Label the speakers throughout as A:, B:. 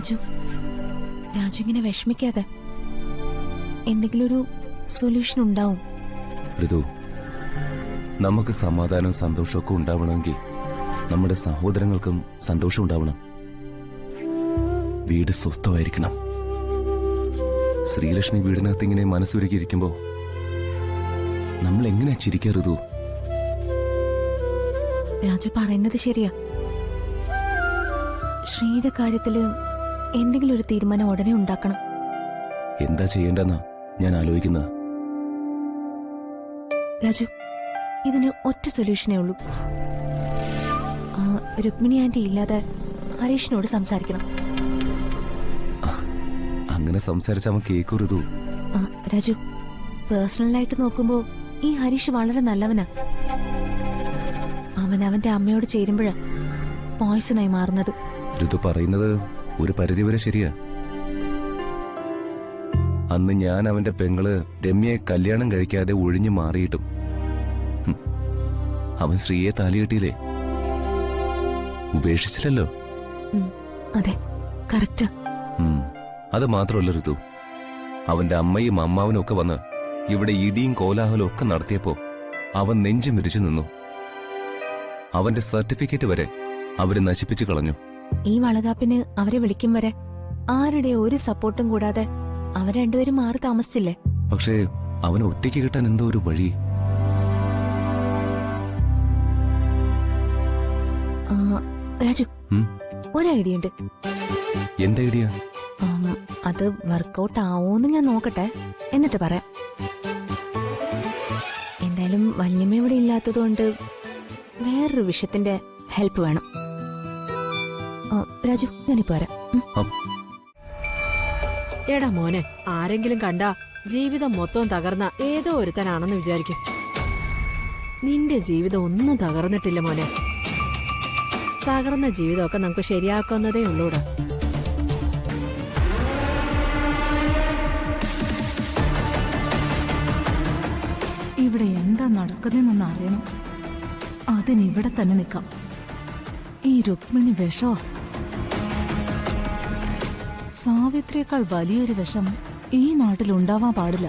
A: രാജു രാജു ഇങ്ങനെ വിഷമിക്കാതെ, എന്തെങ്കിലും ഒരു സൊല്യൂഷൻ ഉണ്ടാവും.
B: ഋതു, നമുക്ക് സമാധാനവും സന്തോഷമൊക്കെ ഉണ്ടാവണമെങ്കിൽ നമ്മുടെ സഹോദരങ്ങൾക്കും സന്തോഷം ഉണ്ടാവണം. വീട് സ്വസ്ഥമായിരിക്കണം. ശ്രീലക്ഷ്മി വീടിനകത്ത് ഇങ്ങനെ മനസ്സുരുക്കിയിരിക്കുമ്പോ നമ്മൾ എങ്ങനെ ചിരിക്കാ ഋതു?
A: രാജു പറയുന്നത് ശരിയാ. ശ്രീയുടെ കാര്യത്തില് എന്തെങ്കിലും ഒരു തീരുമാനം ഉടനെ ഉണ്ടാക്കണം.
B: എന്താ ചെയ്യേണ്ടെന്നാ ഞാൻ ആലോചിക്കുന്നത്.
A: രാജു, ഇതിന് ഒറ്റ സൊല്യൂഷനേ ഉള്ളൂ. രുക്മിണി ആന്റി ഇല്ലാതെ ഹരീഷിനോട് സംസാരിക്കണം.
B: അങ്ങനെ സംസാരിച്ച അവൻ കേക്കൂ ഋതു.
A: രാജു, പേഴ്സണലായിട്ട് നോക്കുമ്പോ ഈ ഹരീഷ് വളരെ നല്ലവനാ. അവൻ അവന്റെ അമ്മയോട് ചേരുമ്പോഴാ പോയ്സണായി മാറുന്നത്.
B: ഋതു പറയുന്നത് ഒരു പരിധിവരെ ശരിയാ. അന്ന് ഞാൻ അവന്റെ പെങ്ങള് രമ്യയെ കല്യാണം കഴിക്കാതെ ഒഴിഞ്ഞു മാറിയിട്ടും അവൻ ശ്രീയെ താലികെട്ടിയില്ലേ, ഉപേക്ഷിച്ചില്ലല്ലോ.
A: അതെ, കറക്റ്റ്.
B: അത് മാത്രമല്ല ഋതു, അവന്റെ അമ്മയും അമ്മാവനും ഒക്കെ വന്ന് ഇവിടെ ഇടിയും കോലാഹലവും ഒക്കെ നടത്തിയപ്പോ അവൻ നെഞ്ചു മിരിച്ചു നിന്നു. അവന്റെ സർട്ടിഫിക്കറ്റ് വരെ അവര് നശിപ്പിച്ചു കളഞ്ഞു.
A: ഈ വളകാപ്പിന് അവരെ വിളിക്കും വരെ ആരുടെ ഒരു സപ്പോർട്ടും കൂടാതെ അവർ രണ്ടുപേരും മാറി താമസിച്ചില്ലേ?
B: പക്ഷേ അവന് ഒറ്റയ്ക്ക് കിട്ടാൻ എന്തോ ഒരു വഴി.
A: രാജു, ഒരു ഐഡിയ ഉണ്ട്.
B: എന്റെ ഐഡിയ?
A: അത് വർക്കൗട്ട് ആവോന്ന് ഞാൻ നോക്കട്ടെ, എന്നിട്ട് പറയാം. എന്തായാലും വല്യമ്മ ഇവിടെ ഇല്ലാത്തതുകൊണ്ട് വേറൊരു വിഷയത്തിന്റെ ഹെൽപ്പ് വേണം. രാജു, ഞാനിപ്പോ വരാം.
C: എടാ മോനെ, ആരെങ്കിലും കണ്ടാ ജീവിതം മൊത്തം തകർന്ന ഏതോ ഒരുത്തനാണെന്ന് വിചാരിക്കും. നിന്റെ ജീവിതം ഒന്നും തകർന്നിട്ടില്ല മോനെ. തകർന്ന ജീവിതമൊക്കെ നമുക്ക് ശരിയാക്കുന്നതേ ഉള്ളൂടാ.
D: ഇവിടെ എന്താ നടക്കുന്നതെന്നൊന്ന് അറിയണം. അതിനിവിടെ തന്നെ നിൽക്കാം. ഈ രുക്മിണി വിഷോ? സാവിത്രിയേക്കാൾ വലിയൊരു വിഷം ഈ നാട്ടിൽ ഉണ്ടാവാൻ പാടില്ല.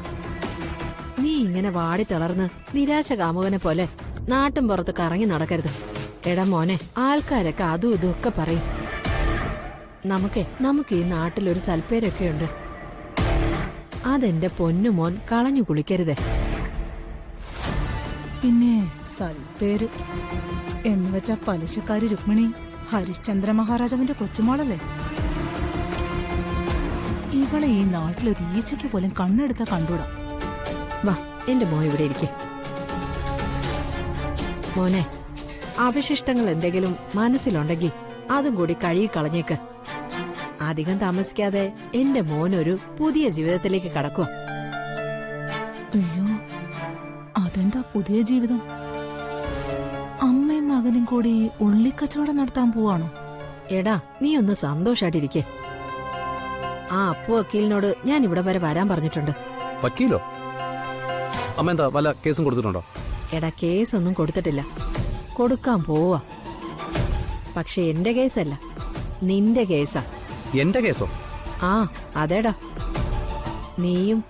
C: നീ ഇങ്ങനെ വാടി തളർന്ന് നിരാശ കാമുകനെ പോലെ നാട്ടും പുറത്ത് കറങ്ങി നടക്കരുത്. എടാ മോനെ, ആൾക്കാരൊക്കെ അതും ഇതും ഒക്കെ പറയും. നമുക്ക് ഈ നാട്ടിലൊരു സൽപ്പേരൊക്കെ ഉണ്ട്. അതെന്റെ പൊന്നുമോൻ കളഞ്ഞു കുളിക്കരുതേ.
D: പിന്നെ സൽപ്പേര് എന്ന് വെച്ചാ പലിശക്കാരി രുക്മിണി ഹരിശ്ചന്ദ്ര മഹാരാജാവിന്റെ കൊച്ചുമോളല്ലേ? ഇവളെ ഈ നാട്ടിലൊരു ഈച്ചയ്ക്ക് പോലും കണ്ണെടുത്ത കണ്ടൂടാ.
C: വാ, എന്റെ മോൻ ഇവിടെ ഇരിക്കെ. മോനെ, അവശിഷ്ടങ്ങൾ എന്തെങ്കിലും മനസ്സിലുണ്ടെങ്കിൽ അതും കൂടി കഴുകി കളഞ്ഞേക്ക്. അധികം താമസിക്കാതെ എന്റെ മോനൊരു പുതിയ ജീവിതത്തിലേക്ക് കടക്കുക.
D: അയ്യോ, അതെന്താ പുതിയ ജീവിതം? അമ്മയും മകനും കൂടി ഉള്ളിക്കച്ചവടം നടത്താൻ പോവാണോ?
C: എടാ, നീ ഒന്ന് സന്തോഷായിട്ടിരിക്കെ. ആ അപ്പു വക്കീലിനോട് ഞാൻ ഇവിടെ വരെ വരാൻ പറഞ്ഞിട്ടുണ്ട്.
E: വക്കീലോ? അമ്മ എന്താ വല്ല കേസും കൊടുത്തിട്ടുണ്ടോ?
C: എടാ, കേസൊന്നും കൊടുത്തിട്ടില്ല, കൊടുക്കാൻ പോവാ. പക്ഷെ എന്റെ കേസല്ല, നിന്റെ കേസാ.
E: എന്റെ കേസോ?
C: ആ അതേടാ, നീയും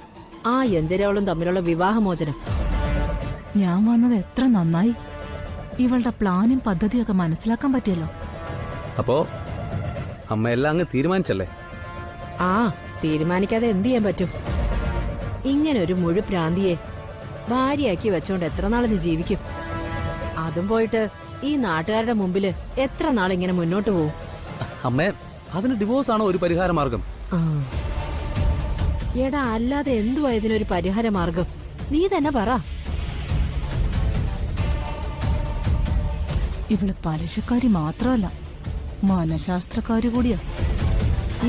C: ആ എന്തിരവളും തമ്മിലുള്ള വിവാഹമോചനം.
D: ഞാൻ വന്നത് എത്ര നന്നായി. ഇവളുടെ പ്ലാനും പദ്ധതിയൊക്കെ മനസ്സിലാക്കാൻ പറ്റിയല്ലോ.
E: അപ്പോ അമ്മ എല്ലാം അങ്ങ് തീരുമാനിച്ചല്ലേ?
C: ആ, തീരുമാനിക്കാതെ എന്ത് ചെയ്യാൻ പറ്റും? ഇങ്ങനെ ഒരു മുഴുപ്രാന്തിയെ ഭാര്യയാക്കി വെച്ചോണ്ട് എത്ര നാൾ നീ ജീവിക്കും? അതും പോയിട്ട് ഈ നാട്ടുകാരുടെ മുമ്പില് എത്ര നാൾ ഇങ്ങനെ മുന്നോട്ട് പോവും?
E: അമ്മേ, അതിന് ഡിവോഴ്സ് ആണോ ഒരു പരിഹാര മാർഗം?
C: എടാ, അല്ലാതെ എന്തുവാ ഇതിനൊരു പരിഹാര മാർഗം? നീ തന്നെ പറ.
D: ഇവള് പലിശക്കാരി മാത്രമല്ല, മനഃശാസ്ത്രക്കാരി കൂടിയാ.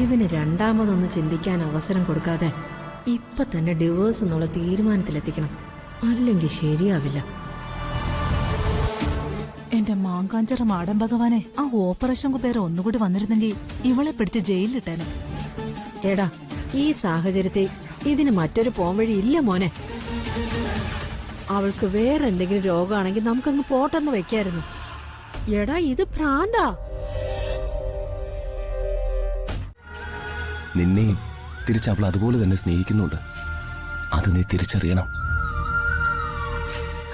C: ഇവന് രണ്ടാമതൊന്ന് ചിന്തിക്കാൻ അവസരം കൊടുക്കാതെ ഇപ്പൊ തന്നെ ഡിവോഴ്സ് എന്നുള്ള തീരുമാനത്തിലെത്തിക്കണം, അല്ലെങ്കിൽ ശരിയാവില്ല.
D: എന്റെ മാങ്കാഞ്ചറ മാടൻ ഭഗവാനെ, ആ ഓപ്പറേഷൻ കുപ്പേര ഒന്നുകൂടി വന്നിരുന്നെങ്കിൽ ഇവളെ പിടിച്ച് ജയിലിലിട്ടേനെ.
C: എടാ, ഈ സാഹചര്യത്തിൽ ഇതിന് മറ്റൊരു പോംവഴി ഇല്ല മോനെ. അവൾക്ക് വേറെ എന്തെങ്കിലും രോഗമാണെങ്കിൽ നമുക്കങ്ങ് പോട്ടെന്ന് വെക്കായിരുന്നു. എടാ, ഇത് ഭ്രാന്താ.
B: നിന്നെ തിരിച്ചവൾ അതുപോലെ തന്നെ സ്നേഹിക്കുന്നുണ്ട്. അത് നീ തിരിച്ചറിയണം.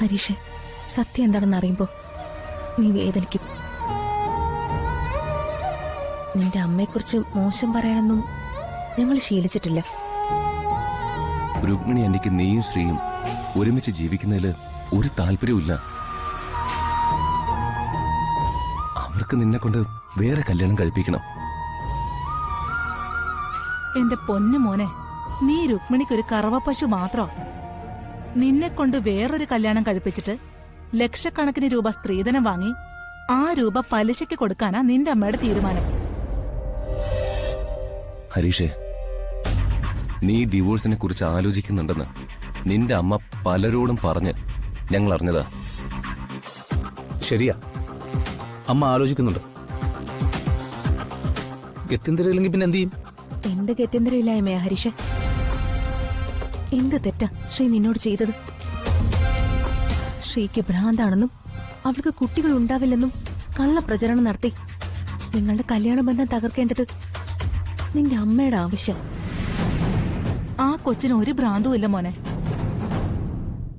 A: ഹരീഷ്, സത്യം എന്താണെന്ന് അറിയുമ്പോ നീ വേദനിക്കും. നിന്റെ അമ്മയെക്കുറിച്ച് മോശം പറയാനൊന്നും ഞങ്ങൾ ശീലിച്ചിട്ടില്ല.
B: രുക്മിണി ആന്റിക്ക് നീയും ശ്രീയും ഒരുമിച്ച് ജീവിക്കുന്നതിൽ ഒരു താല്പര്യവുമില്ല. അവർക്ക് നിന്നെ കൊണ്ട് വേറെ കല്യാണം കഴിപ്പിക്കണം.
D: എന്റെ പൊന്നു മോനെ, നീ രുക്മിണിക്കൊരു കറവപ്പശു മാത്രം. നിന്നെ കൊണ്ട് വേറൊരു കല്യാണം കഴിപ്പിച്ചിട്ട് ലക്ഷക്കണക്കിന് രൂപ സ്ത്രീധനം വാങ്ങി ആ രൂപ പലിശയ്ക്ക് കൊടുക്കാനാ നിന്റെ അമ്മയുടെ തീരുമാനം.
B: ഹരീഷേ, നീ ഡിവോഴ്സിനെ കുറിച്ച് ആലോചിക്കുന്നുണ്ടെന്ന് നിന്റെ അമ്മ പലരോടും പറഞ്ഞ് ഞങ്ങൾ അറിഞ്ഞതാ.
E: ശരിയാ, അമ്മ ആലോചിക്കുന്നുണ്ട്. ഗത്യന്തരമില്ലെങ്കിൽ പിന്നെ എന്ത് ചെയ്യും?
A: എന്ത് ഗത്യന്തരമില്ലായ്മയാ ഹരീഷ്? എന്ത് തെറ്റാ ശ്രീ നിന്നോട് ചെയ്തത്? ശ്രീക്ക് ഭ്രാന്താണെന്നും അവൾക്ക് കുട്ടികൾ ഉണ്ടാവില്ലെന്നും കള്ളപ്രചരണം നടത്തി നിങ്ങളുടെ കല്യാണ ബന്ധം തകർക്കേണ്ടത് നിന്റെ അമ്മയുടെ ആവശ്യം.
D: ആ കൊച്ചിന് ഒരു ഭ്രാന്തുമില്ല മോനെ.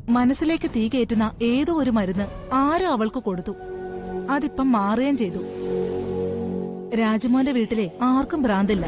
D: മനസ്സിലേക്ക് തീ കയറ്റുന്ന ഏതോ ഒരു മരുന്ന് ആരോ അവൾക്ക് കൊടുത്തു. അതിപ്പം മാറുകയും ചെയ്തു. രാജുമോന്റെ വീട്ടിലെ ആർക്കും ഭ്രാന്തില്ല.